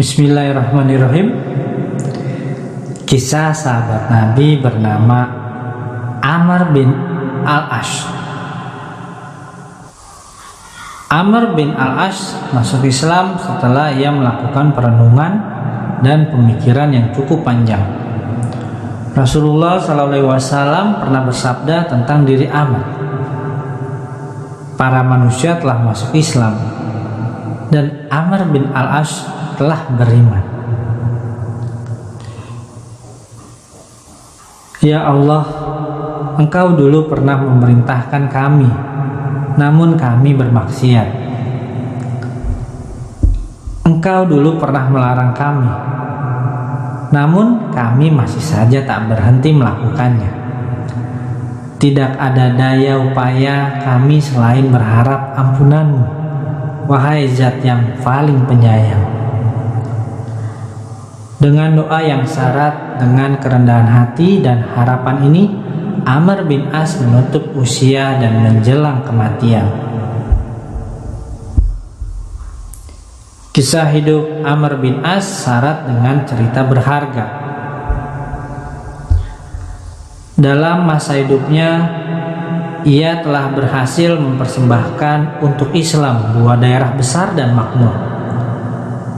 Bismillahirrahmanirrahim. Kisah sahabat Nabi bernama Amr bin Al-As. Amr bin Al-As masuk Islam setelah ia melakukan perenungan dan pemikiran yang cukup panjang. Rasulullah SAW pernah bersabda tentang diri Amr, para manusia telah masuk Islam dan Amr bin Al-As telah beriman. Ya Allah, Engkau dulu pernah memerintahkan kami, namun kami bermaksiat. Engkau dulu pernah melarang kami, namun kami masih saja tak berhenti melakukannya. Tidak ada daya upaya kami selain berharap ampunan-Mu, wahai Zat yang paling penyayang. Dengan doa yang syarat dengan kerendahan hati dan harapan ini, Amr bin As menutup usia dan menjelang kematian. Kisah hidup Amr bin As syarat dengan cerita berharga. Dalam masa hidupnya, ia telah berhasil mempersembahkan untuk Islam dua daerah besar dan makmur.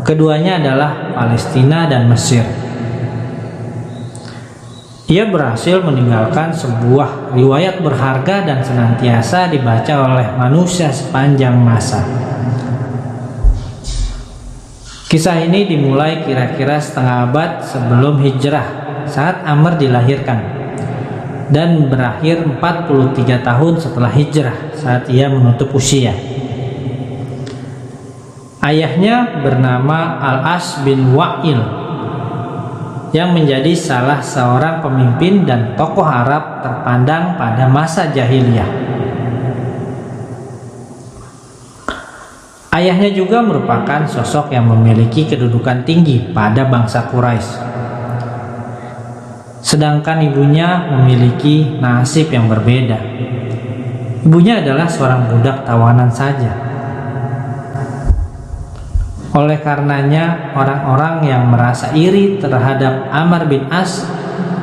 Keduanya adalah Palestina dan Mesir. Ia berhasil meninggalkan sebuah riwayat berharga dan senantiasa dibaca oleh manusia sepanjang masa. Kisah ini dimulai kira-kira setengah abad sebelum hijrah saat Amr dilahirkan, dan berakhir 43 tahun setelah hijrah saat ia menutup usia. Ayahnya bernama Al-As bin Wa'il yang menjadi salah seorang pemimpin dan tokoh Arab terpandang pada masa jahiliyah. Ayahnya juga merupakan sosok yang memiliki kedudukan tinggi pada bangsa Quraisy. Sedangkan ibunya memiliki nasib yang berbeda. Ibunya adalah seorang budak tawanan saja. Oleh karenanya, orang-orang yang merasa iri terhadap Amr bin As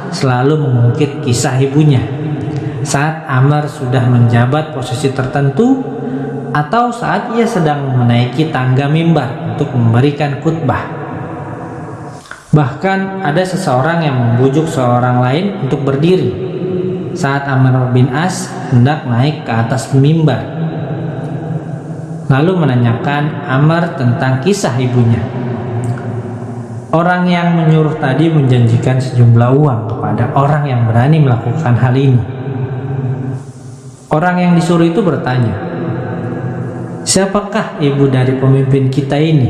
selalu mengungkit kisah ibunya saat Amr sudah menjabat posisi tertentu atau saat ia sedang menaiki tangga mimbar untuk memberikan khutbah. Bahkan ada seseorang yang membujuk seorang lain untuk berdiri saat Amr bin As hendak naik ke atas mimbar, lalu menanyakan Amr tentang kisah ibunya. Orang yang menyuruh tadi menjanjikan sejumlah uang kepada orang yang berani melakukan hal ini. Orang yang disuruh itu bertanya, "Siapakah ibu dari pemimpin kita ini?"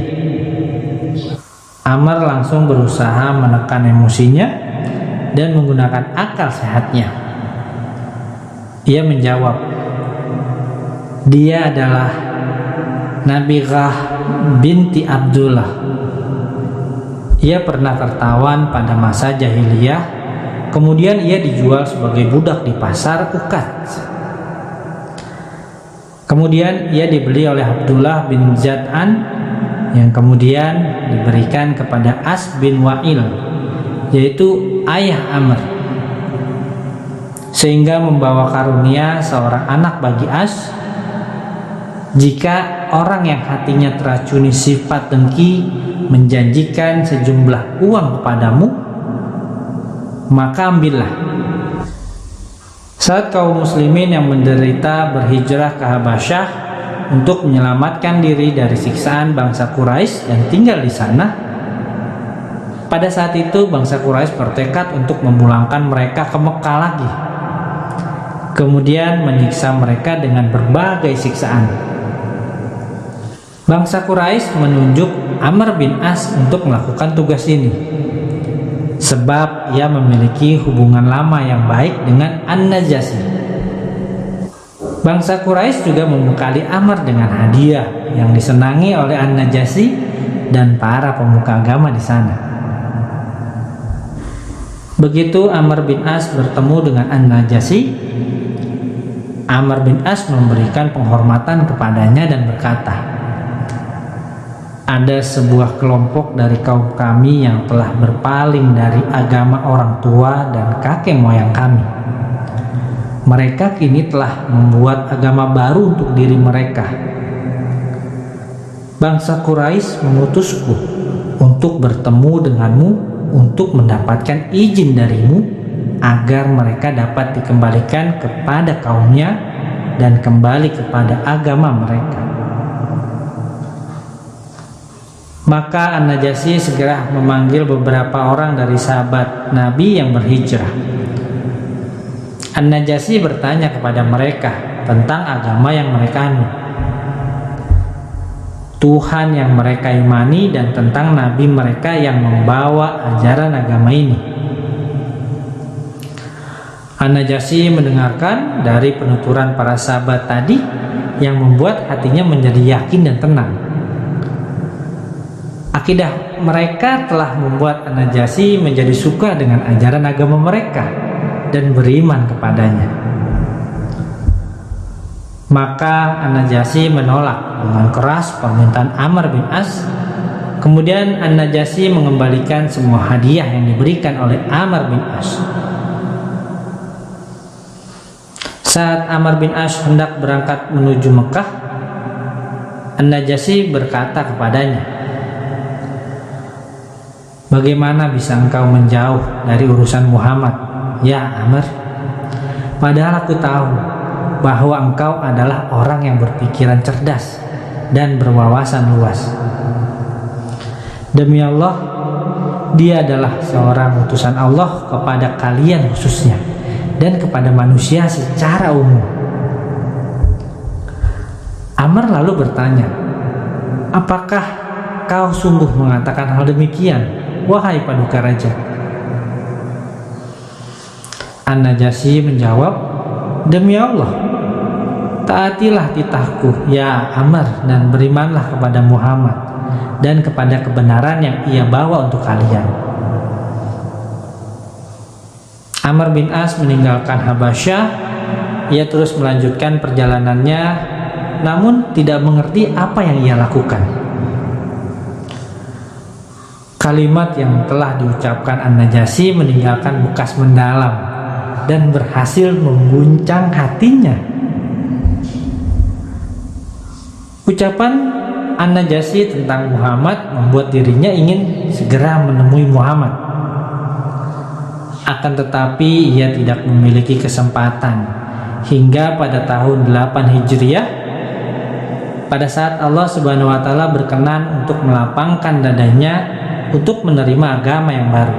Amr langsung berusaha menekan emosinya dan menggunakan akal sehatnya. Ia menjawab, "Dia adalah Nabigah binti Abdullah. Ia pernah tertawan pada masa jahiliyah, kemudian ia dijual sebagai budak di pasar Uqad. Kemudian ia dibeli oleh Abdullah bin Jad'an yang kemudian diberikan kepada As bin Wa'il, yaitu ayah Amr, sehingga membawa karunia seorang anak bagi As. Jika orang yang hatinya teracuni sifat dengki menjanjikan sejumlah uang kepadamu, maka ambillah." Saat kaum muslimin yang menderita berhijrah ke Habasyah untuk menyelamatkan diri dari siksaan bangsa Quraisy dan tinggal di sana, pada saat itu bangsa Quraisy bertekad untuk memulangkan mereka ke Mekah lagi, kemudian menyiksa mereka dengan berbagai siksaan. Bangsa Quraisy menunjuk Amr bin As untuk melakukan tugas ini, sebab ia memiliki hubungan lama yang baik dengan An-Najasyi. Bangsa Quraisy juga membekali Amr dengan hadiah yang disenangi oleh An-Najasyi dan para pemuka agama di sana. Begitu Amr bin As bertemu dengan An-Najasyi, Amr bin As memberikan penghormatan kepadanya dan berkata, ada sebuah kelompok dari kaum kami yang telah berpaling dari agama orang tua dan kakek moyang kami. Mereka kini telah membuat agama baru untuk diri mereka. Bangsa Quraisy mengutusku untuk bertemu denganmu untuk mendapatkan izin darimu agar mereka dapat dikembalikan kepada kaumnya dan kembali kepada agama mereka. Maka An-Najasyi segera memanggil beberapa orang dari sahabat Nabi yang berhijrah. An-Najasyi bertanya kepada mereka tentang agama yang mereka anut, Tuhan yang mereka imani, dan tentang nabi mereka yang membawa ajaran agama ini. An-Najasyi mendengarkan dari penuturan para sahabat tadi yang membuat hatinya menjadi yakin dan tenang. Akidah mereka telah membuat An-Najasyi menjadi suka dengan ajaran agama mereka dan beriman kepadanya. Maka An-Najasyi menolak dengan keras permintaan Amr bin As. Kemudian An-Najasyi mengembalikan semua hadiah yang diberikan oleh Amr bin As. Saat Amr bin As hendak berangkat menuju Mekah, An-Najasyi berkata kepadanya, "Bagaimana bisa engkau menjauh dari urusan Muhammad, ya Amr? Padahal aku tahu bahwa engkau adalah orang yang berpikiran cerdas dan berwawasan luas. Demi Allah, dia adalah seorang utusan Allah kepada kalian khususnya dan kepada manusia secara umum." Amr lalu bertanya, "Apakah kau sungguh mengatakan hal demikian, wahai paduka raja?" An-Najasyi menjawab, "Demi Allah, taatilah titahku ya Amr dan berimanlah kepada Muhammad dan kepada kebenaran yang ia bawa untuk kalian." Amr bin As meninggalkan Habasyah. Ia terus melanjutkan perjalanannya, namun tidak mengerti apa yang ia lakukan. Kalimat yang telah diucapkan An-Najasyi meninggalkan bekas mendalam dan berhasil mengguncang hatinya. Ucapan An-Najasyi tentang Muhammad membuat dirinya ingin segera menemui Muhammad. Akan tetapi ia tidak memiliki kesempatan hingga pada tahun 8 Hijriah, pada saat Allah Subhanahu wa taala berkenan untuk melapangkan dadanya untuk menerima agama yang baru.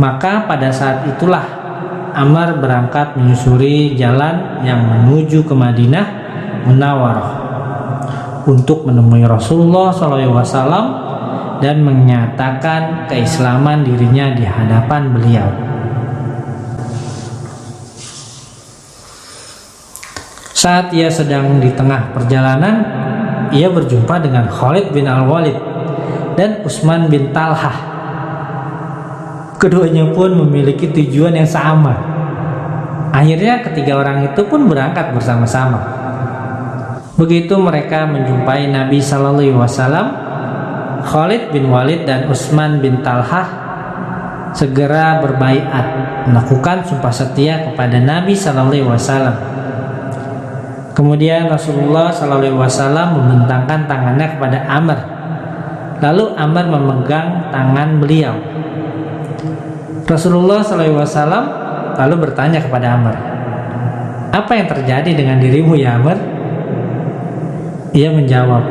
Maka pada saat itulah Amr berangkat menyusuri jalan yang menuju ke Madinah Munawwarah untuk menemui Rasulullah SAW dan menyatakan keislaman dirinya di hadapan beliau. Saat ia sedang di tengah perjalanan, ia berjumpa dengan Khalid bin Al-Walid dan Utsman bin Talhah. Keduanya pun memiliki tujuan yang sama. Akhirnya ketiga orang itu pun berangkat bersama-sama. Begitu mereka menjumpai Nabi Sallallahu Alaihi Wasallam, Khalid bin Walid dan Utsman bin Talhah segera berbaiat melakukan sumpah setia kepada Nabi Sallallahu Alaihi Wasallam. Kemudian Rasulullah Sallallahu Alaihi Wasallam membentangkan tangannya kepada Amr. Lalu Amr memegang tangan beliau. Rasulullah Sallallahu Alaihi Wasallam lalu bertanya kepada Amr, "Apa yang terjadi dengan dirimu ya Amr?" Ia menjawab,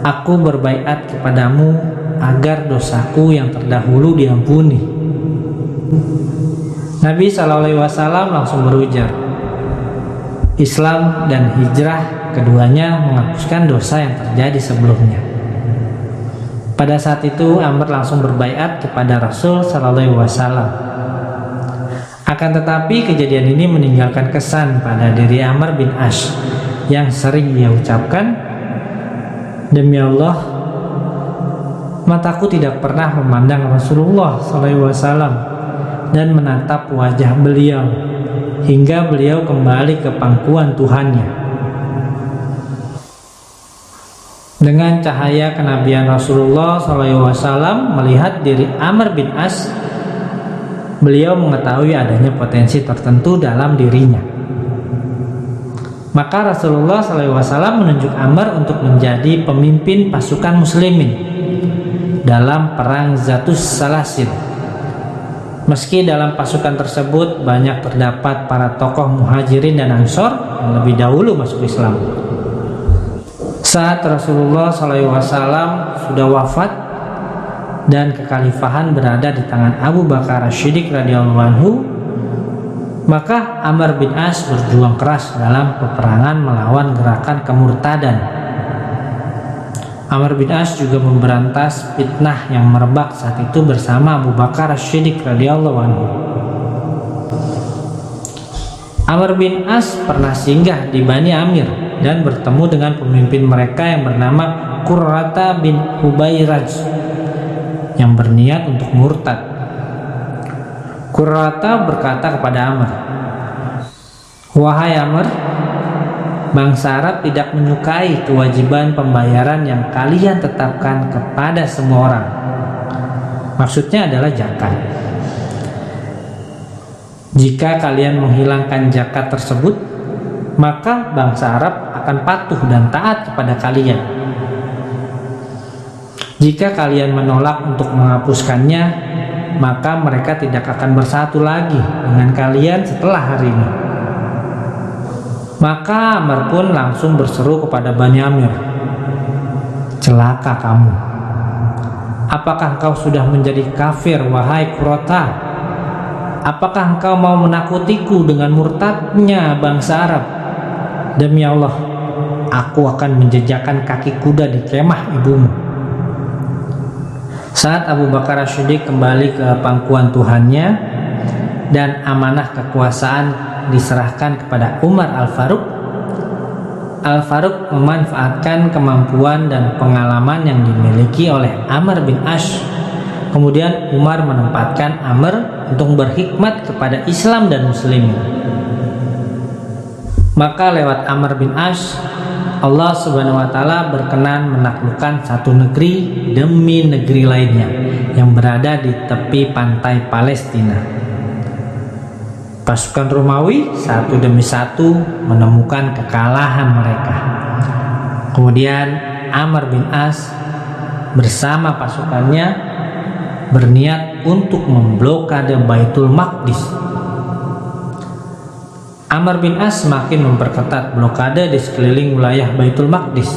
"Aku berbaiat kepadamu agar dosaku yang terdahulu diampuni." Nabi SAW langsung berujar, Islam dan hijrah keduanya menghapuskan dosa yang terjadi sebelumnya. Pada saat itu Amr langsung berbaiat kepada Rasul SAW. Akan tetapi kejadian ini meninggalkan kesan pada diri Amr bin As yang sering ia ucapkan, "Demi Allah, mataku tidak pernah memandang Rasulullah SAW dan menatap wajah beliau hingga beliau kembali ke pangkuan Tuhannya." Dengan cahaya kenabian Rasulullah SAW melihat diri Amr bin As, beliau mengetahui adanya potensi tertentu dalam dirinya. Maka Rasulullah SAW menunjuk Amr untuk menjadi pemimpin pasukan muslimin dalam perang Zatus Salasil. Meski dalam pasukan tersebut banyak terdapat para tokoh muhajirin dan ansor yang lebih dahulu masuk Islam. Saat Rasulullah SAW sudah wafat dan kekhalifahan berada di tangan Abu Bakar As-Siddiq radhiyallahu anhu, maka Amr bin As berjuang keras dalam peperangan melawan gerakan kemurtadan. Amr bin As juga memberantas fitnah yang merebak saat itu bersama Abu Bakar As-Siddiq radhiyallahu anhu. Amr bin As pernah singgah di Bani Amir dan bertemu dengan pemimpin mereka yang bernama Qurrata bin Hubairaj yang berniat untuk murtad. Qurrata berkata kepada Amr, "Wahai Amr, bangsa Arab tidak menyukai kewajiban pembayaran yang kalian tetapkan kepada semua orang." Maksudnya adalah zakat. Jika kalian menghilangkan zakat tersebut, maka bangsa Arab akan patuh dan taat kepada kalian. Jika kalian menolak untuk menghapuskannya, maka mereka tidak akan bersatu lagi dengan kalian setelah hari ini. Maka Amr pun langsung berseru kepada Bani Amir, "Celaka kamu! Apakah engkau sudah menjadi kafir, wahai Qurrata? Apakah engkau mau menakutiku dengan murtadnya bangsa Arab? Demi Allah, aku akan menjejakkan kaki kuda di kemah ibumu." Saat Abu Bakar As-Siddiq kembali ke pangkuan Tuhannya dan amanah kekuasaan diserahkan kepada Umar Al-Faruq, Al-Faruq memanfaatkan kemampuan dan pengalaman yang dimiliki oleh Amr bin As. Kemudian Umar menempatkan Amr untuk berkhidmat kepada Islam dan Muslimin. Maka lewat Amr bin As, Allah Subhanahu wa Ta'ala berkenan menaklukkan satu negeri demi negeri lainnya yang berada di tepi pantai Palestina. Pasukan Romawi satu demi satu menemukan kekalahan mereka. Kemudian Amr bin As bersama pasukannya berniat untuk memblokade Baitul Maqdis. Amr bin As semakin memperketat blokade di sekeliling wilayah Baitul Maqdis,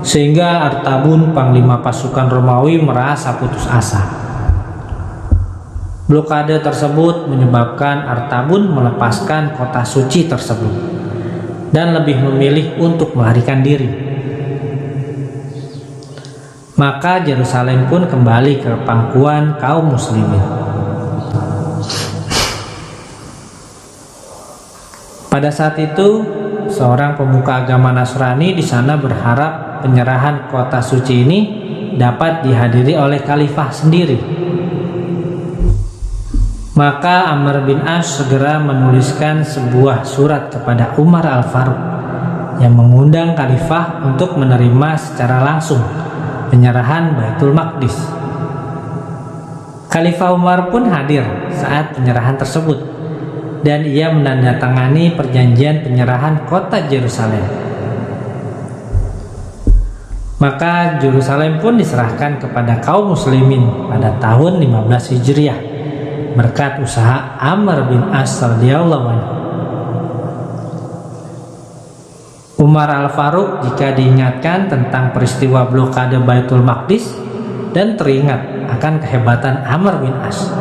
sehingga Artabun, panglima pasukan Romawi, merasa putus asa. Blokade tersebut menyebabkan Artabun melepaskan kota suci tersebut dan lebih memilih untuk melarikan diri. Maka Yerusalem pun kembali ke pangkuan kaum muslimin. Pada saat itu, seorang pemuka agama Nasrani di sana berharap penyerahan kota suci ini dapat dihadiri oleh khalifah sendiri. Maka Amr bin As segera menuliskan sebuah surat kepada Umar Al-Faruq yang mengundang khalifah untuk menerima secara langsung penyerahan Baitul Maqdis. Khalifah Umar pun hadir saat penyerahan tersebut dan ia menandatangani perjanjian penyerahan kota Yerusalem. Maka Yerusalem pun diserahkan kepada kaum muslimin pada tahun 15 Hijriah berkat usaha Amr bin As radhiyallahu anhu. Umar Al-Faruq jika diingatkan tentang peristiwa blokade Baitul Maqdis dan teringat akan kehebatan Amr bin As,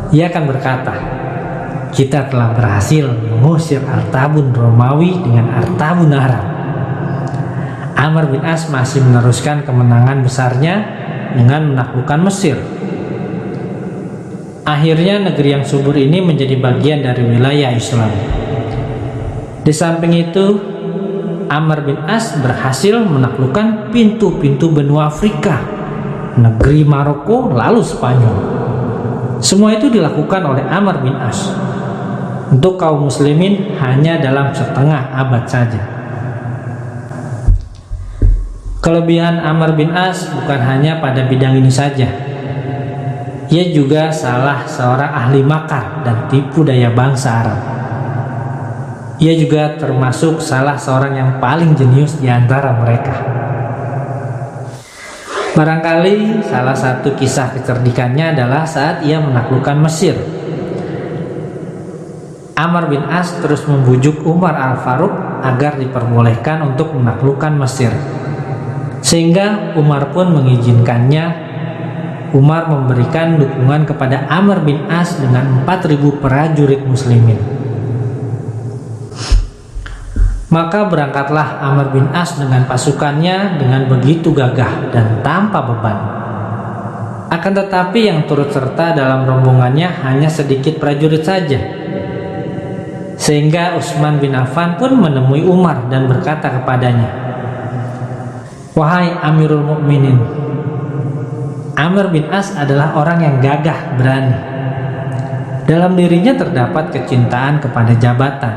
ia akan berkata, "Kita telah berhasil mengusir Artabun Romawi dengan Artabun Arab." Amr bin As masih meneruskan kemenangan besarnya dengan menaklukkan Mesir. Akhirnya negeri yang subur ini menjadi bagian dari wilayah Islam. Di samping itu, Amr bin As berhasil menaklukkan pintu-pintu benua Afrika, negeri Maroko, lalu Spanyol. Semua itu dilakukan oleh Amr bin As. Untuk kaum muslimin hanya dalam setengah abad saja. Kelebihan Amr bin As bukan hanya pada bidang ini saja. Ia juga salah seorang ahli makar dan tipu daya bangsa Arab. Ia juga termasuk salah seorang yang paling jenius di antara mereka. Barangkali salah satu kisah kecerdikannya adalah saat ia menaklukkan Mesir. Amr bin As terus membujuk Umar Al-Faruq agar diperbolehkan untuk menaklukkan Mesir, sehingga Umar pun mengizinkannya. Umar memberikan dukungan kepada Amr bin As dengan 4.000 prajurit muslimin. Maka berangkatlah Amr bin As dengan pasukannya dengan begitu gagah dan tanpa beban. Akan tetapi yang turut serta dalam rombongannya hanya sedikit prajurit saja. Sehingga Utsman bin Affan pun menemui Umar dan berkata kepadanya, "Wahai Amirul Mukminin, Amr bin As adalah orang yang gagah berani. Dalam dirinya terdapat kecintaan kepada jabatan.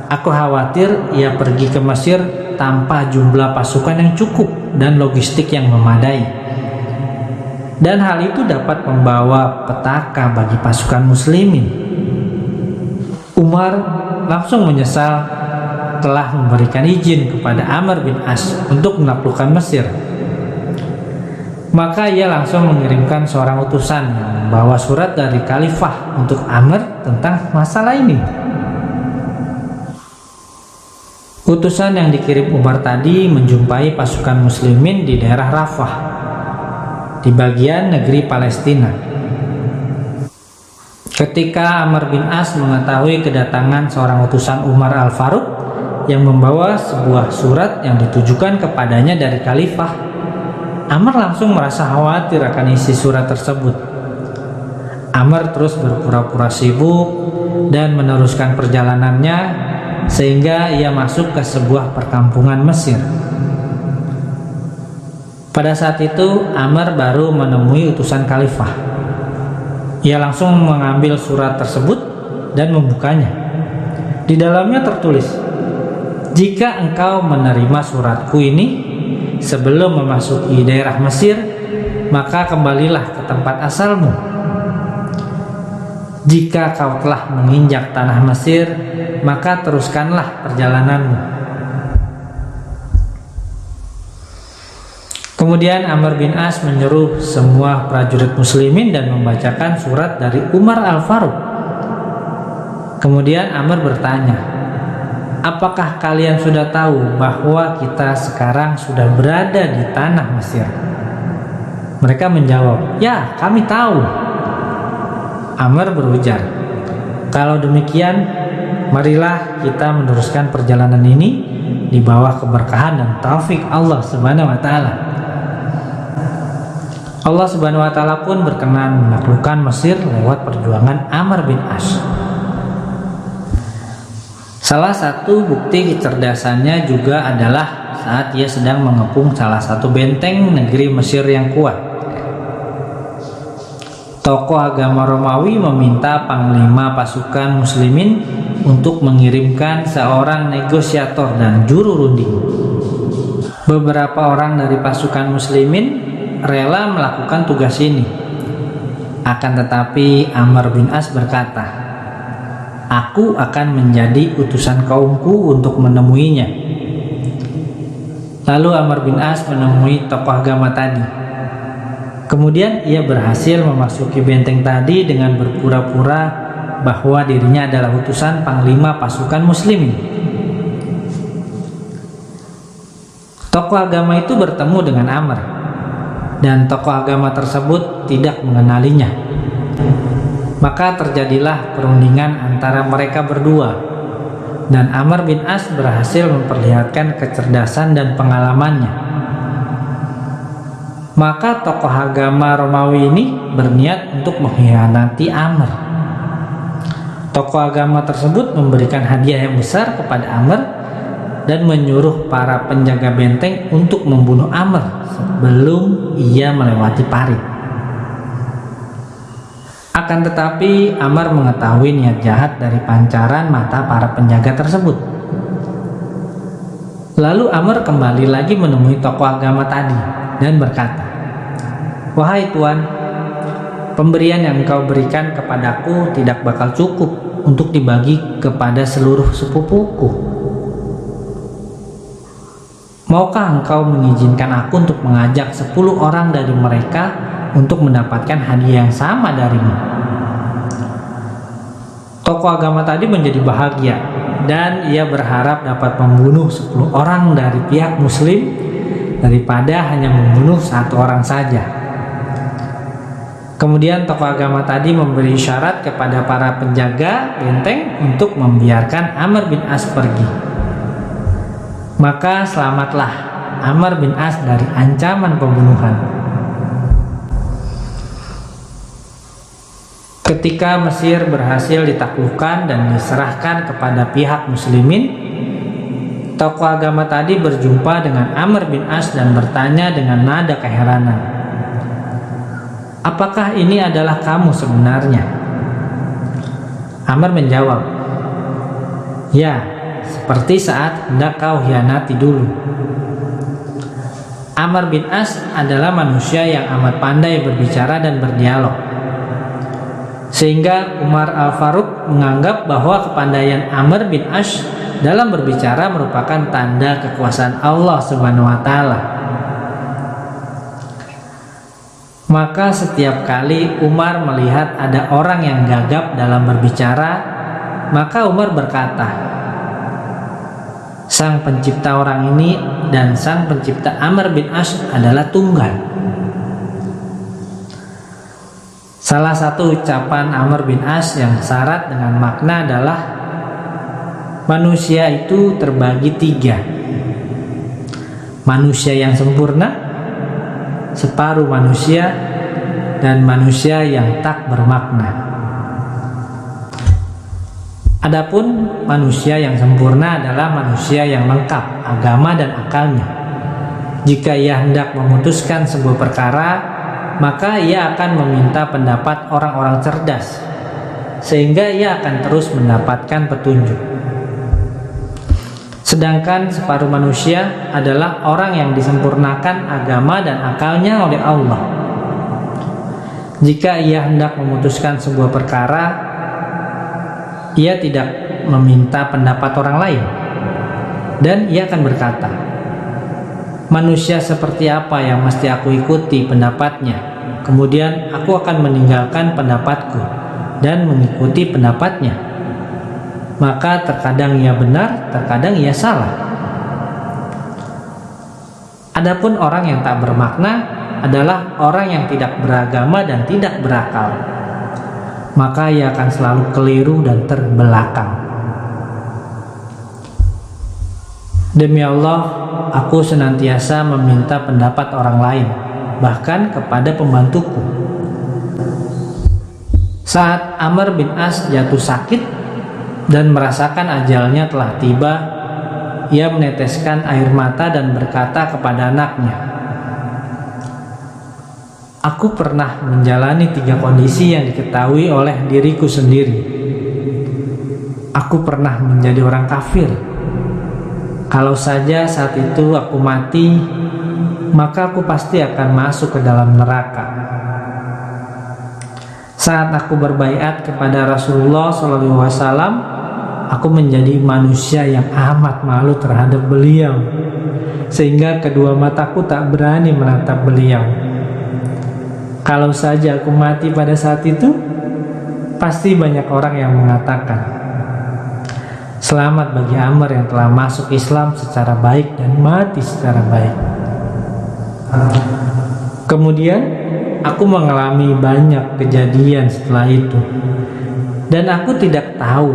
Aku khawatir ia pergi ke Mesir tanpa jumlah pasukan yang cukup dan logistik yang memadai. Dan hal itu dapat membawa petaka bagi pasukan muslimin." Umar langsung menyesal telah memberikan izin kepada Amr bin As untuk menaklukkan Mesir. Maka ia langsung mengirimkan seorang utusan yang membawa surat dari Khalifah untuk Amr tentang masalah ini. Utusan yang dikirim Umar tadi menjumpai pasukan muslimin di daerah Rafah, di bagian negeri Palestina. Ketika Amr bin As mengetahui kedatangan seorang utusan Umar Al-Faruq yang membawa sebuah surat yang ditujukan kepadanya dari Khalifah, Amr langsung merasa khawatir akan isi surat tersebut. Amr terus berpura-pura sibuk dan meneruskan perjalanannya sehingga ia masuk ke sebuah perkampungan Mesir. Pada saat itu Amr baru menemui utusan Khalifah. Ia langsung mengambil surat tersebut dan membukanya. Di dalamnya tertulis, "Jika engkau menerima suratku ini sebelum memasuki daerah Mesir, maka kembalilah ke tempat asalmu. Jika kau telah menginjak tanah Mesir, maka teruskanlah perjalananmu." Kemudian Amr bin As menyuruh semua prajurit muslimin dan membacakan surat dari Umar Al-Faruq. Kemudian Amr bertanya, "Apakah kalian sudah tahu bahwa kita sekarang sudah berada di tanah Mesir?" Mereka menjawab, "Ya, kami tahu." Amr berujar, "Kalau demikian, marilah kita meneruskan perjalanan ini di bawah keberkahan dan taufik Allah Subhanahu wa Ta'ala." Allah Subhanahu wa Ta'ala pun berkenan menaklukkan Mesir lewat perjuangan Amr bin As. Salah satu bukti kecerdasannya juga adalah saat ia sedang mengepung salah satu benteng negeri Mesir yang kuat. Tokoh agama Romawi meminta panglima pasukan muslimin untuk mengirimkan seorang negosiator dan juru runding. Beberapa orang dari pasukan muslimin rela melakukan tugas ini. Akan tetapi Amr bin As berkata, "Aku akan menjadi utusan kaumku untuk menemuinya." Lalu Amr bin As menemui tokoh agama tadi. Kemudian ia berhasil memasuki benteng tadi dengan berpura-pura bahwa dirinya adalah utusan panglima pasukan muslimin. Tokoh agama itu bertemu dengan Amr, dan tokoh agama tersebut tidak mengenalinya. Maka terjadilah perundingan antara mereka berdua, dan Amr bin As berhasil memperlihatkan kecerdasan dan pengalamannya. Maka tokoh agama Romawi ini berniat untuk mengkhianati Amr. Tokoh agama tersebut memberikan hadiah yang besar kepada Amr dan menyuruh para penjaga benteng untuk membunuh Amr sebelum ia melewati parit. Akan tetapi Amr mengetahui niat jahat dari pancaran mata para penjaga tersebut. Lalu Amr kembali lagi menemui tokoh agama tadi dan berkata, "Wahai Tuan, pemberian yang engkau berikan kepadaku tidak bakal cukup untuk dibagi kepada seluruh sepupuku. Maukah engkau mengizinkan aku untuk mengajak 10 orang dari mereka untuk mendapatkan hadiah yang sama darimu?" Tokoh agama tadi menjadi bahagia dan ia berharap dapat membunuh 10 orang dari pihak muslim daripada hanya membunuh 1 orang saja. Kemudian tokoh agama tadi memberi isyarat kepada para penjaga benteng untuk membiarkan Amr bin As pergi. Maka selamatlah Amr bin As dari ancaman pembunuhan. Ketika Mesir berhasil ditaklukkan dan diserahkan kepada pihak muslimin, tokoh agama tadi berjumpa dengan Amr bin As dan bertanya dengan nada keheranan, "Apakah ini adalah kamu sebenarnya?" Amr menjawab, "Ya, seperti saat hendak kau hianati dulu." Amr bin As adalah manusia yang amat pandai berbicara dan berdialog, sehingga Umar Al-Faruq menganggap bahwa kepandaian Amr bin As dalam berbicara merupakan tanda kekuasaan Allah Subhanahu wa Ta'ala. Maka setiap kali Umar melihat ada orang yang gagap dalam berbicara, maka Umar berkata, "Sang pencipta orang ini dan sang pencipta Amr bin As adalah tunggal." Salah satu ucapan Amr bin As yang syarat dengan makna adalah, manusia itu terbagi 3. Manusia yang sempurna, separuh manusia, dan manusia yang tak bermakna. Adapun manusia yang sempurna adalah manusia yang lengkap agama dan akalnya. Jika ia hendak memutuskan sebuah perkara, maka ia akan meminta pendapat orang-orang cerdas, sehingga ia akan terus mendapatkan petunjuk. Sedangkan separuh manusia adalah orang yang disempurnakan agama dan akalnya oleh Allah. Jika ia hendak memutuskan sebuah perkara, ia tidak meminta pendapat orang lain, dan ia akan berkata, "Manusia seperti apa yang mesti aku ikuti pendapatnya? Kemudian aku akan meninggalkan pendapatku dan mengikuti pendapatnya." Maka terkadang ia benar, terkadang ia salah. Adapun orang yang tak bermakna adalah orang yang tidak beragama dan tidak berakal. Maka ia akan selalu keliru dan terbelakang. Demi Allah, aku senantiasa meminta pendapat orang lain, bahkan kepada pembantuku. Saat Amr bin As jatuh sakit dan merasakan ajalnya telah tiba, ia meneteskan air mata dan berkata kepada anaknya, "Aku pernah menjalani 3 kondisi yang diketahui oleh diriku sendiri. Aku pernah menjadi orang kafir. Kalau saja saat itu aku mati, maka aku pasti akan masuk ke dalam neraka. Saat aku berbaiat kepada Rasulullah SAW, aku menjadi manusia yang amat malu terhadap beliau, sehingga kedua mataku tak berani menatap beliau. Kalau saja aku mati pada saat itu, pasti banyak orang yang mengatakan, 'Selamat bagi Amr yang telah masuk Islam secara baik dan mati secara baik.' Kemudian aku mengalami banyak kejadian setelah itu, dan aku tidak tahu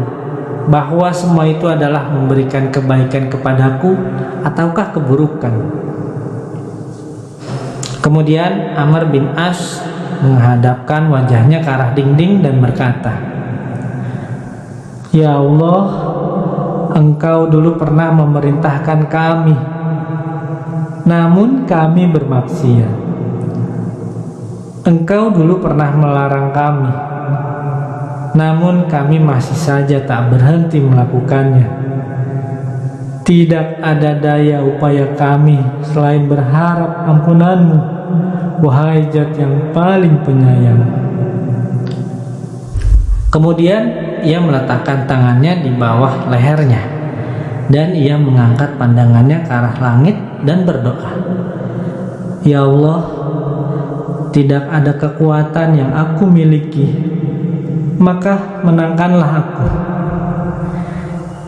bahwa semua itu adalah memberikan kebaikan kepadaku ataukah keburukan." Kemudian Amr bin As menghadapkan wajahnya ke arah dinding dan berkata, "Ya Allah, Engkau dulu pernah memerintahkan kami, namun kami bermaksiat. Engkau dulu pernah melarang kami, namun kami masih saja tak berhenti melakukannya. Tidak ada daya upaya kami selain berharap ampunan-Mu, wahai Zat yang paling penyayang. Kemudian ia meletakkan tangannya di bawah lehernya, dan ia mengangkat pandangannya ke arah langit dan berdoa, Ya Allah, tidak ada kekuatan yang aku miliki, maka menangkanlah aku.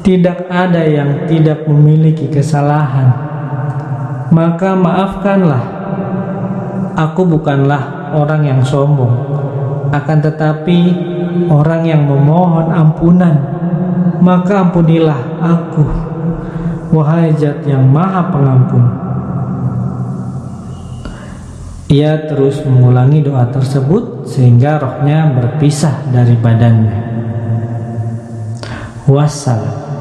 Tidak ada yang tidak memiliki kesalahan, maka maafkanlah. Aku bukanlah orang yang sombong, akan tetapi orang yang memohon ampunan, maka ampunilah aku, wahai Zat yang Maha Pengampun. Ia terus mengulangi doa tersebut sehingga rohnya berpisah dari badannya. Wassalam.